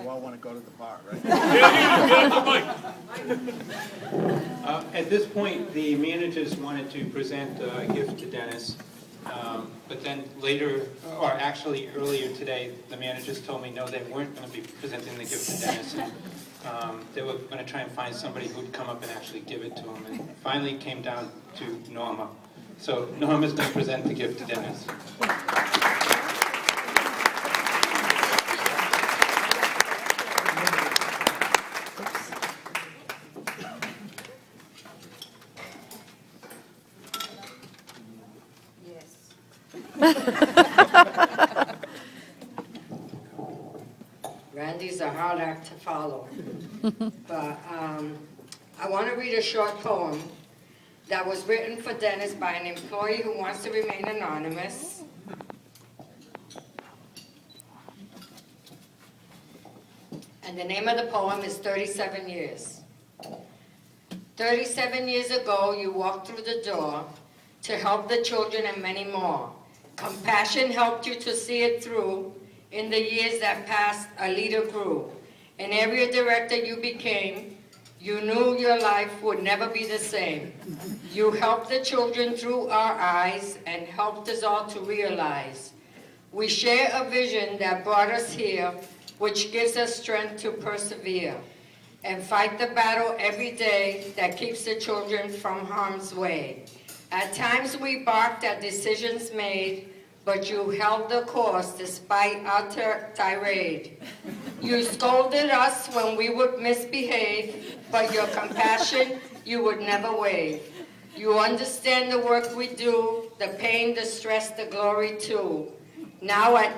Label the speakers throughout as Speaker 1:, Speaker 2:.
Speaker 1: you all want to go to the bar, right?
Speaker 2: At this point, the managers wanted to present a gift to Dennis, but then later, or actually earlier today, the managers told me no, they weren't going to be presenting the gift to Dennis. And, they were going to try and find somebody who would come up and actually give it to him. And finally it came down to Norma. So Norma's going to present the gift to Dennis.
Speaker 3: Randy's a hard act to follow, but I want to read a short poem that was written for Dennis by an employee who wants to remain anonymous. And the name of the poem is 37 Years. 37 years ago, you walked through the door to help the children and many more. Compassion helped you to see it through. In the years that passed, a leader grew. An area director you became. You knew your life would never be the same. You helped the children through our eyes and helped us all to realize we share a vision that brought us here, which gives us strength to persevere and fight the battle every day that keeps the children from harm's way. At times we barked at decisions made, but you held the course despite our tirade. You scolded us when we would misbehave, but your compassion you would never waive. You understand the work we do, the pain, the stress, the glory too. Now at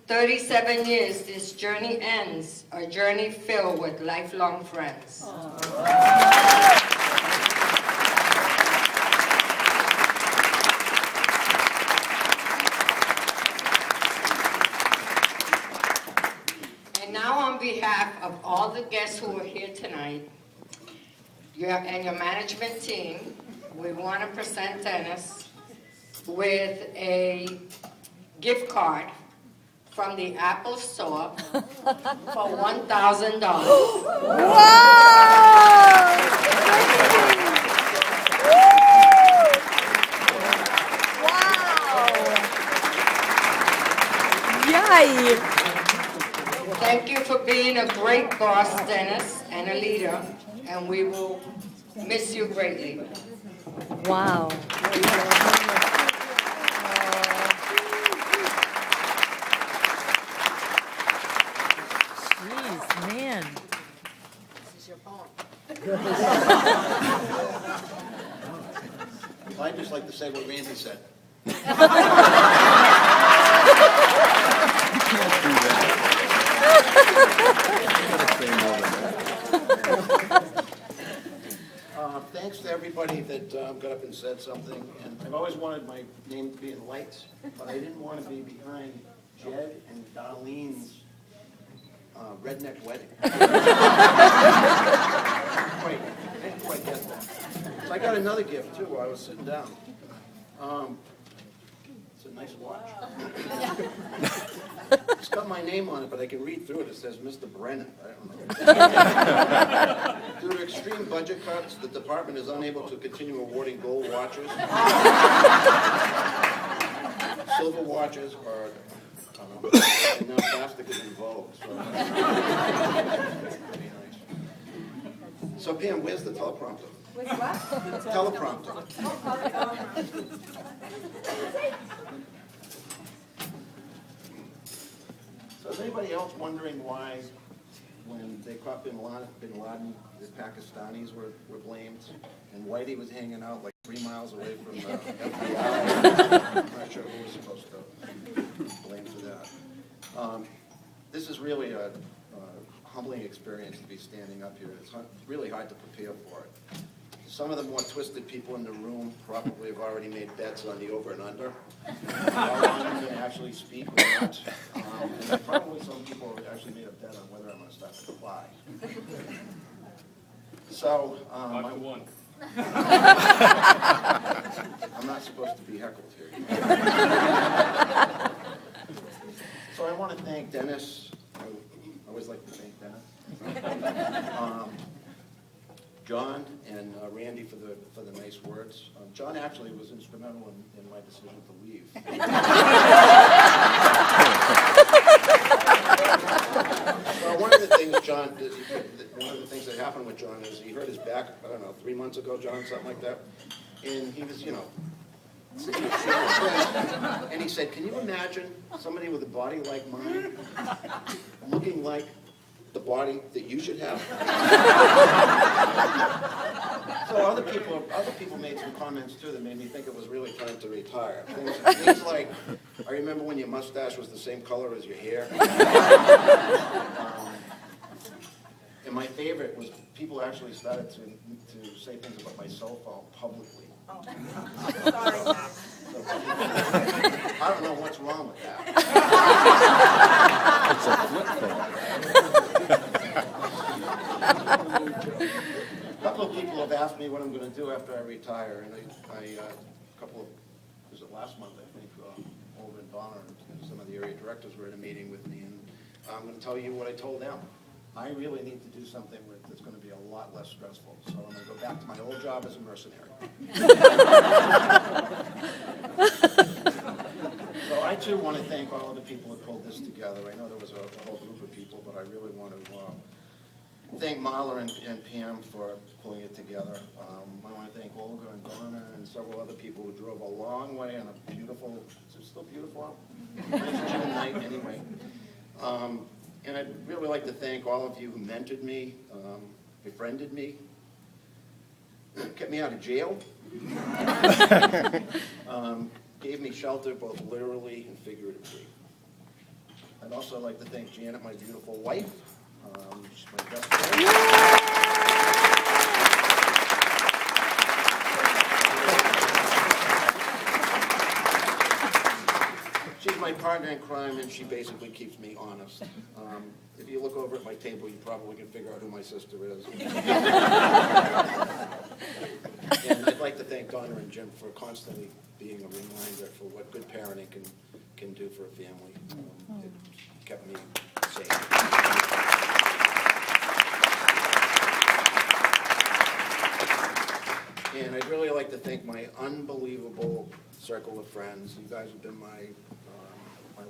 Speaker 3: 37 years, this journey ends, a journey filled with lifelong friends. On behalf of all the guests who are here tonight, and your management team, we want to present Dennis with a gift card from the Apple Store for $1,000.
Speaker 4: Wow! Wow! Yay!
Speaker 3: Thank you for being a great boss, Dennis, and a leader, and we will miss you greatly.
Speaker 4: Wow. Jeez, man.
Speaker 3: This is your poem.
Speaker 1: Well, I'd just like to say what Randy said. Thanks to everybody that got up and said something. And I've always wanted my name to be in lights, but I didn't want to be behind Jed and Darlene's redneck wedding. I didn't quite get that. So I got another gift too while I was sitting down. It's a nice watch. It's got my name on it, but I can read through it. It says Mr. Brennan. I don't know. Due to extreme budget cuts, the department is unable to continue awarding gold watches. Silver watches are, and now plastic is in vogue. So. Pretty nice. So Pam, where's the teleprompter?
Speaker 5: With what?
Speaker 1: Teleprompter. So is anybody else wondering why, when they caught bin Laden, the Pakistanis were blamed, and Whitey was hanging out like 3 miles away from the FBI? I'm not sure who was supposed to blame for that. This is really a humbling experience to be standing up here. It's really hard to prepare for it. Some of the more twisted people in the room probably have already made bets on the over and under. How long I'm going to actually speak or not. And probably some people have actually made a bet on whether I'm going to start to fly. So, I'm not supposed to be heckled here. So I want to thank Dennis. I always like to thank John and Randy for the nice words. John actually was instrumental in my decision to leave. One of the things John did, one of the things that happened with John is he hurt his back, I don't know, 3 months ago, John, something like that. And he was, and he said, can you imagine somebody with a body like mine looking like the body that you should have? So other people made some comments too that made me think it was really time to retire. Things like, I remember when your mustache was the same color as your hair. And my favorite was people actually started to say things about my cell phone publicly.
Speaker 5: Oh, sorry, Matt.
Speaker 1: I don't know what's wrong with that. A couple of people have asked me what I'm going to do after I retire, and a couple of, was it last month, I think, over in Bonner, and some of the area directors were in a meeting with me, and I'm going to tell you what I told them. I really need to do something that's going to be a lot less stressful, so I'm going to go back to my old job as a mercenary. So I too want to thank all of the people who pulled this together. I know there was a whole group of people, but I really want to thank Marla and Pam for pulling it together. I want to thank Olga and Donna and several other people who drove a long way on a beautiful, is it still beautiful out? Nice June night anyway. And I'd really like to thank all of you who mentored me, befriended me, kept me out of jail, gave me shelter both literally and figuratively. I'd also like to thank Janet, my beautiful wife. She's my best friend. She's my partner in crime, and she basically keeps me honest. If you look over at my table, you probably can figure out who my sister is. And I'd like to thank Donna and Jim for constantly being a reminder for what good parenting can do for a family. It kept me safe. And I'd really like to thank my unbelievable circle of friends. You guys have been my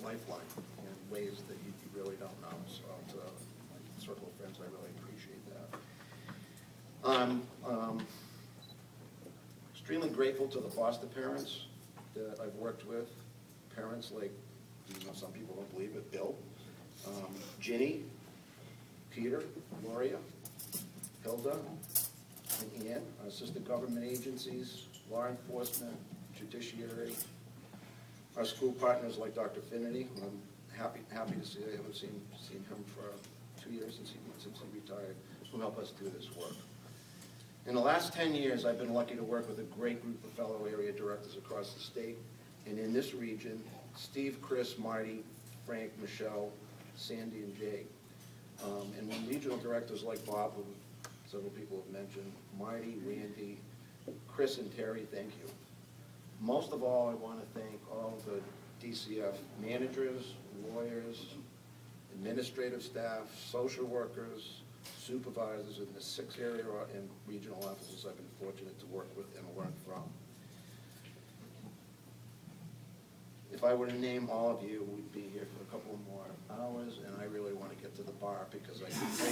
Speaker 1: lifeline in ways that you really don't know. So to my circle of friends, I really appreciate that. Extremely grateful to the foster parents that I've worked with. Parents like, some people don't believe it, Bill, Ginny, Peter, Gloria, Hilda, and Ann, assistant government agencies, law enforcement, judiciary, our school partners like Dr. Finity. I'm happy to see, I haven't seen him for 2 years since he retired, who help us do this work. In the last 10 years, I've been lucky to work with a great group of fellow area directors across the state, and in this region, Steve, Chris, Marty, Frank, Michelle, Sandy, and Jay. And when regional directors like Bob, who several people have mentioned, Marty, Randy, Chris, and Terry, thank you. Most of all, I want to thank all the DCF managers, lawyers, administrative staff, social workers, supervisors in the 6 area and regional offices I've been fortunate to work with and learn from. If I were to name all of you, we'd be here for a couple more hours, and I really want to get to the bar because I can say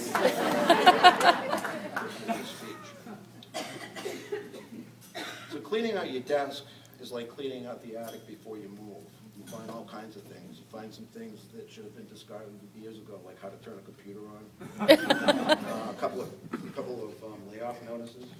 Speaker 1: this speech. So cleaning out your desk is like cleaning out the attic before you move. You find all kinds of things. You find some things that should have been discarded years ago, like how to turn a computer on. A couple of layoff notices.